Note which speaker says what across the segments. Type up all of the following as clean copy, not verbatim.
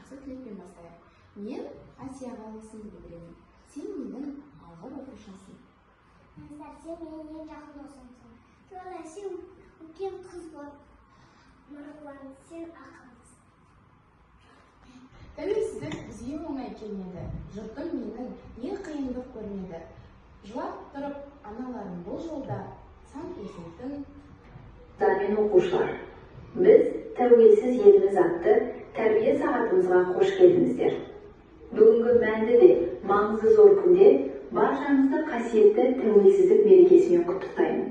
Speaker 1: жақсы тілекпен бастайық. Мен Асияға есімді білдіремін. Сен менің алғыр оқушымсың.
Speaker 2: Сен менің ең жақын досымсың. Туалай, сен үлкен қыз болып, Марғұлан, сен ақыллысың.
Speaker 1: Тәуелсіздік бізге оңай келмеді. Жұртым менің не қиындық көрмеді. Жылап тұрып, аналарым бұл жолда сан есілтін.
Speaker 3: Мен оқушылар, біз тәуелсіз еліміз атты тәрбие сағатымызға қош келдіңіздер. Бүгінгі мәнді де маңызы зор күнде баршаңызды қасиетті тәуелсіздік мерекесімен құттықтаймын.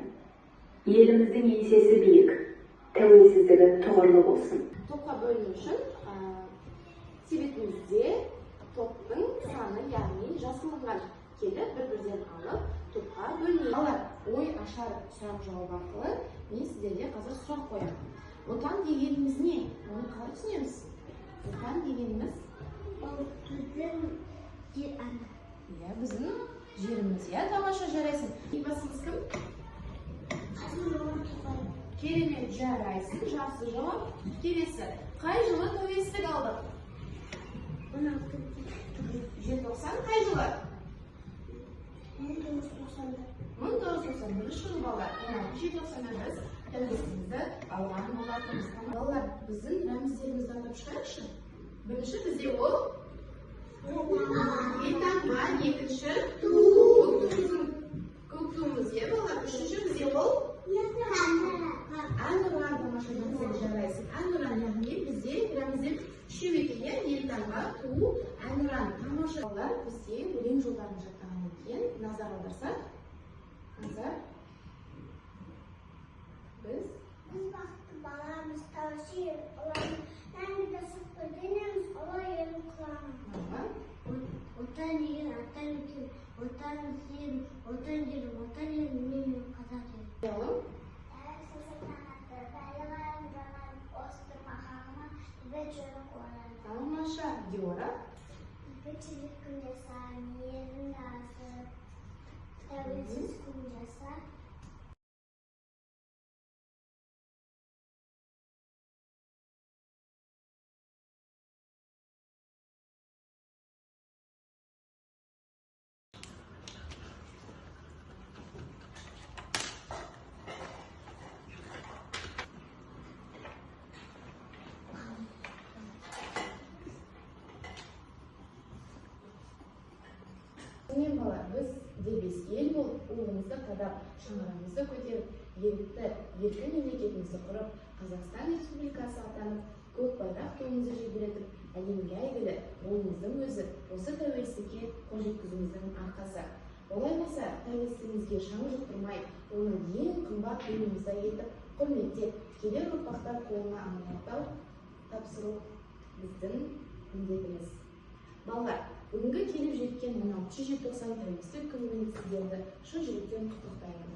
Speaker 3: Еліміздің еңсесі биік, тәуелсіздігі тұғырлы болсын.
Speaker 1: Топқа бөліну үшін себетімізде топтың саны, яғни жасылынған келіп бір-бірден алып, топқа бөлінеді. Балалар, ой ашар сұрақ жауап арқылы мен сіздерге қазір сұрақ қоямын. Отан дегеніміз не? Оны қалай түсінеміз? Отан дегеніміз біздің жеріміз, тамаша, жарайсың. Елбасымыз кім? Керемет, жарайсың, жақсы жауап. Келесі, қай жылы тәуелсіздік алдық? 16 қай жылы? 1991 жылы балалар. 16-1990 біз тәуелсіздікті алған болатынбыз. Балалар, біздің рәміздерімізді атап шығайықшы. Бірінші бізде ол елтаңба, екінші көк туымыз, балалар. Үшінші бізде ол әнұран, тамаша, жарайсың. Әнұран, яғни бізде рәміздер үшеу екен, елтаңба, ту, әнұран, тамаша. Балалар, бізде өлең жолдарын жаттаған екен. Назар аударсақ, назар. Біз
Speaker 2: бақытты баламыз, тәуелсіз олардың мәңгі сыртқы денеміз, олар елін құрамыз. Отан егін, аттан екен, отан сүйем, отан жерім, отан елім, мен қазақ елім.
Speaker 1: Тамаша, Диора.
Speaker 2: Бейбітшілік күн жаса, мейірім жасы, тәуелсіз күн жаса.
Speaker 1: Мен балар, біз дербес ел болып, ұлымызды қадап, шаңырағымызды көтеріп, ерікті, еркін мемлекетімізді құрып, Қазақстан Республикасы атанып, көк байрақ туымызды желбіретіп, әлемге әйгілі болуымыздың өзі осы тәуелсіздікке қол жеткізуіміздің арқасы. Олаймаса, тәуелсіздігімізге шаң жұқтырмай, оны ең қымбат өнімізді етіп, құрметтеп, келер ұрпақтар қолына аманаттау тапсыру біздің міндетіміз. Балалар, бүгінгі келіп жеткен 16 желтоқсан тәуелсіздік күнімен сіздерді шын жүректен құттықтаймын.